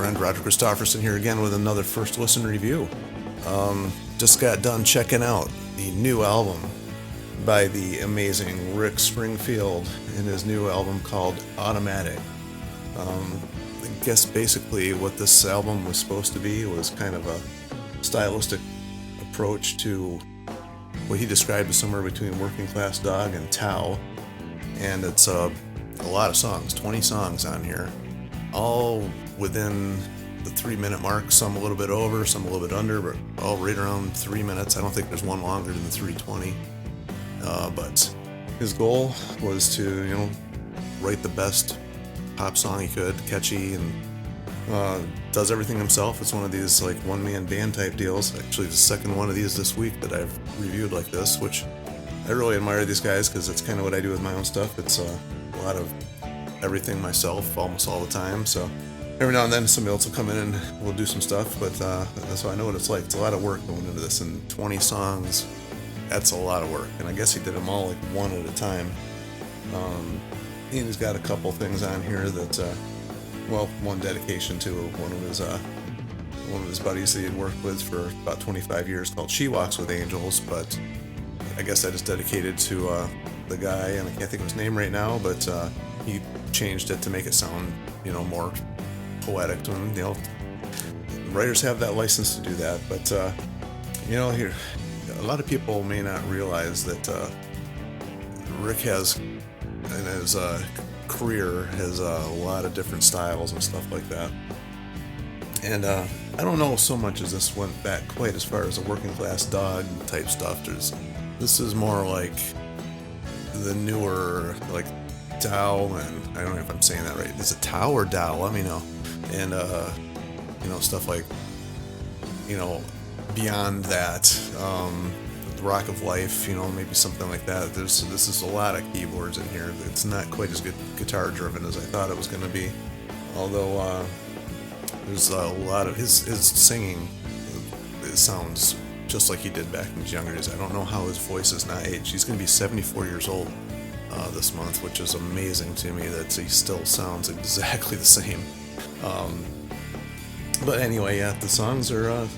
friend Roger Christofferson here again with another first listen review. Just got done checking out the new album by the amazing Rick Springfield and his new album called Automatic. I guess basically what this album was supposed to be was kind of a stylistic approach to what he described as somewhere between Working Class Dog and Tao. And it's a lot of songs, 20 songs on here, all within the 3-minute mark, some a little bit over, some a little bit under, but all right around 3 minutes. I don't think there's one longer than the 3:20. But his goal was to, write the best pop song he could, catchy, and does everything himself. It's one of these like one-man band type deals. Actually, the second one of these this week that I've reviewed like this, which I really admire these guys because it's kind of what I do with my own stuff. It's a lot of everything myself almost all the time. So every now and then somebody else will come in and we'll do some stuff, but so I know what it's like. It's a lot of work going into this, and 20 songs, that's a lot of work. And I guess he did them all like one at a time. And he's got a couple things on here that, one dedication to one of his buddies that he had worked with for about 25 years called She Walks with Angels, but I guess that is dedicated to the guy, and I can't think of his name right now, but he changed it to make it sound, more poetic. And, writers have that license to do that, but here, a lot of people may not realize that Rick has, in his career, has a lot of different styles and stuff like that. And I don't know so much as this went back quite as far as a Working Class Dog type stuff. This is more like the newer, like Tao, and I don't know if I'm saying that right. Is it Tao or Tao? Let me know. And stuff like, beyond that, the Rock of Life, maybe something like that. This is a lot of keyboards in here. It's not quite as good guitar driven as I thought it was going to be. Although there's a lot of his singing. It sounds just like he did back in his younger days. I don't know how his voice is not aged. He's going to be 74 years old this month, which is amazing to me that he still sounds exactly the same. But anyway, yeah, the songs are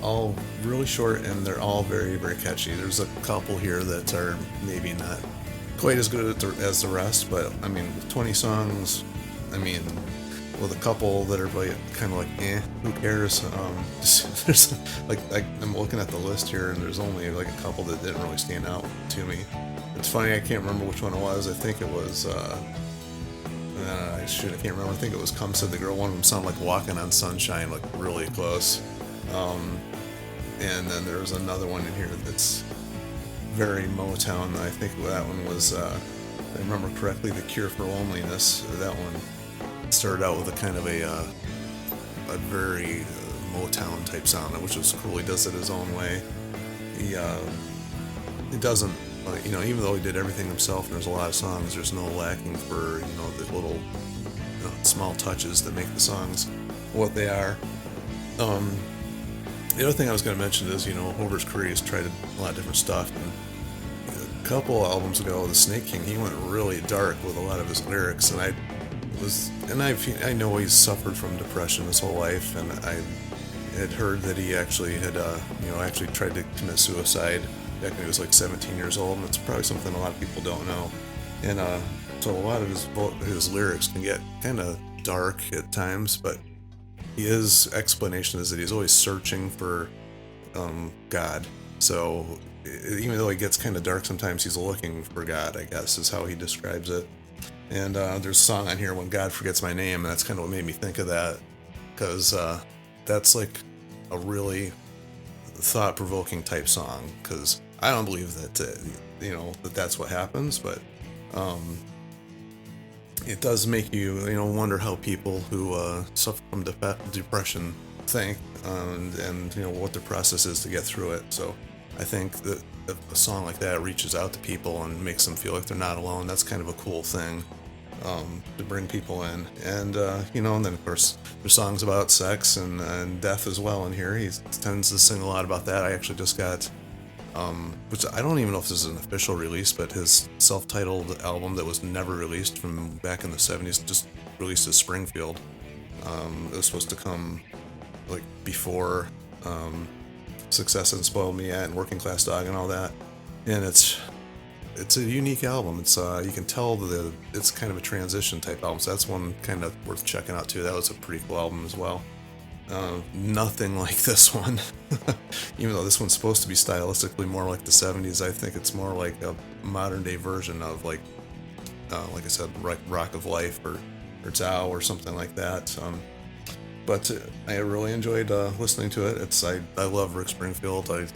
all really short, and they're all very, very catchy. There's a couple here that are maybe not quite as good as the rest, but I mean, with 20 songs, with a couple that are like, kind of like, who cares? There's I'm looking at the list here, and there's only like a couple that didn't really stand out to me. It's funny, I can't remember which one it was. I think it was, I can't remember. I think it was Come Said the Girl. One of them sounded like Walking on Sunshine, like really close. And then there's another one in here that's very Motown. I think that one was, if I remember correctly, The Cure for Loneliness. That one started out with a kind of a very Motown type sound, which was cool. He does it his own way. He doesn't, even though he did everything himself, and there's a lot of songs, there's no lacking for, the little small touches that make the songs what they are. The other thing I was going to mention is, over his career, he's tried a lot of different stuff. And a couple albums ago, The Snake King, he went really dark with a lot of his lyrics, and I know he's suffered from depression his whole life, and I had heard that he actually had, actually tried to commit suicide back when he was like 17 years old, and it's probably something a lot of people don't know. And so a lot of his lyrics can get kind of dark at times, but his explanation is that he's always searching for God. So even though he gets kind of dark sometimes, he's looking for God, I guess, is how he describes it. And there's a song on here, When God Forgets My Name, and that's kind of what made me think of that, because that's like a really thought-provoking type song, because I don't believe that that's what happens, but it does make you wonder how people who suffer from depression think, and what their process is to get through it. So I think that a song like that reaches out to people and makes them feel like they're not alone. That's kind of a cool thing to bring people in. And and then of course there's songs about sex and death as well in here. He tends to sing a lot about that. I actually just got which I don't even know if this is an official release, but his self-titled album that was never released from back in the 70s, just released as Springfield. It was supposed to come like before Success and Spoiled Me Yet and Working Class Dog and all that, and it's a unique album. It's you can tell that it's kind of a transition type album, so that's one kind of worth checking out too. That was a pretty cool album as well. Nothing like this one. Even though this one's supposed to be stylistically more like the 70s, I think it's more like a modern day version of like I said, Rock of Life or Tao or something like that. But I really enjoyed listening to it. I love Rick Springfield. I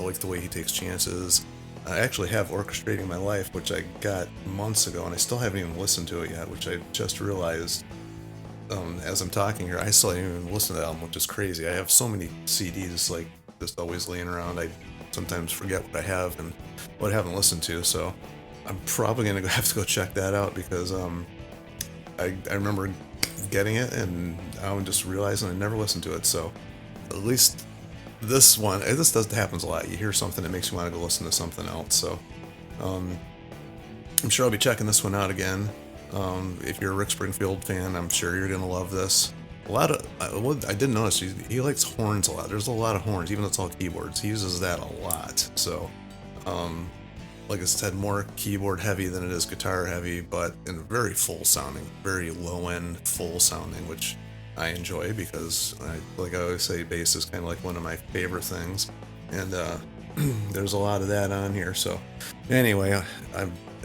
like the way he takes chances. I actually have Orchestrating My Life, which I got months ago, and I still haven't even listened to it yet, which I just realized as I'm talking here. I still haven't even listened to the album, which is crazy. I have so many CDs like just always laying around. I sometimes forget what I have and what I haven't listened to, so I'm probably going to have to go check that out because I remember getting it and I'm just realizing I never listened to it. So at least this happens a lot. You hear something that makes you want to go listen to something else. So I'm sure I'll be checking this one out again. If you're a Rick Springfield fan, I'm sure you're gonna love this. I did notice he likes horns a lot. There's a lot of horns, even though it's all keyboards. He uses that a lot. So like I said, more keyboard heavy than it is guitar heavy, but in very full sounding, very low end full sounding, which I enjoy because like I always say, bass is kind of like one of my favorite things, and there's a lot of that on here. So anyway,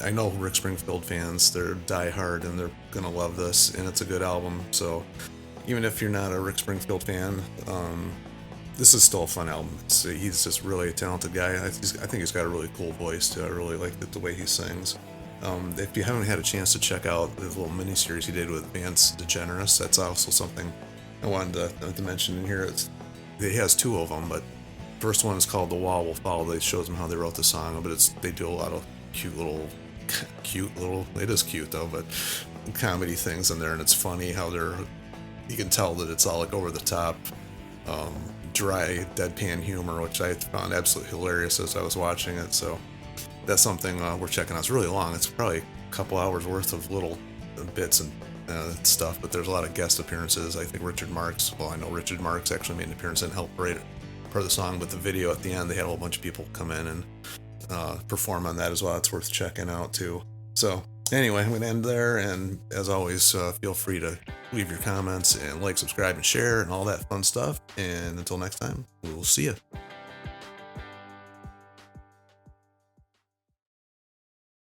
I know Rick Springfield fans, they're die hard and they're gonna love this, and it's a good album. So even if you're not a Rick Springfield fan, this is still a fun album. He's just really a talented guy. I think he's got a really cool voice too. I really like the way he sings. If you haven't had a chance to check out the little mini-series he did with Vance DeGeneres, that's also something I wanted to mention in here. He has two of them, but the first one is called The Wall Will Fall. It shows them how they wrote the song, but they do a lot of cute little, it is cute though, but comedy things in there, and it's funny how you can tell that it's all like over the top, dry, deadpan humor, which I found absolutely hilarious as I was watching it. So that's something we're checking out. It's really long. It's probably a couple hours worth of little bits and stuff, but there's a lot of guest appearances. I think I know Richard Marx actually made an appearance and helped write part of the song, but the video at the end, they had a whole bunch of people come in and perform on that as well. It's worth checking out too. So anyway, I'm going to end there, and as always, feel free to leave your comments and like, subscribe, and share, and all that fun stuff. And until next time, we'll see you.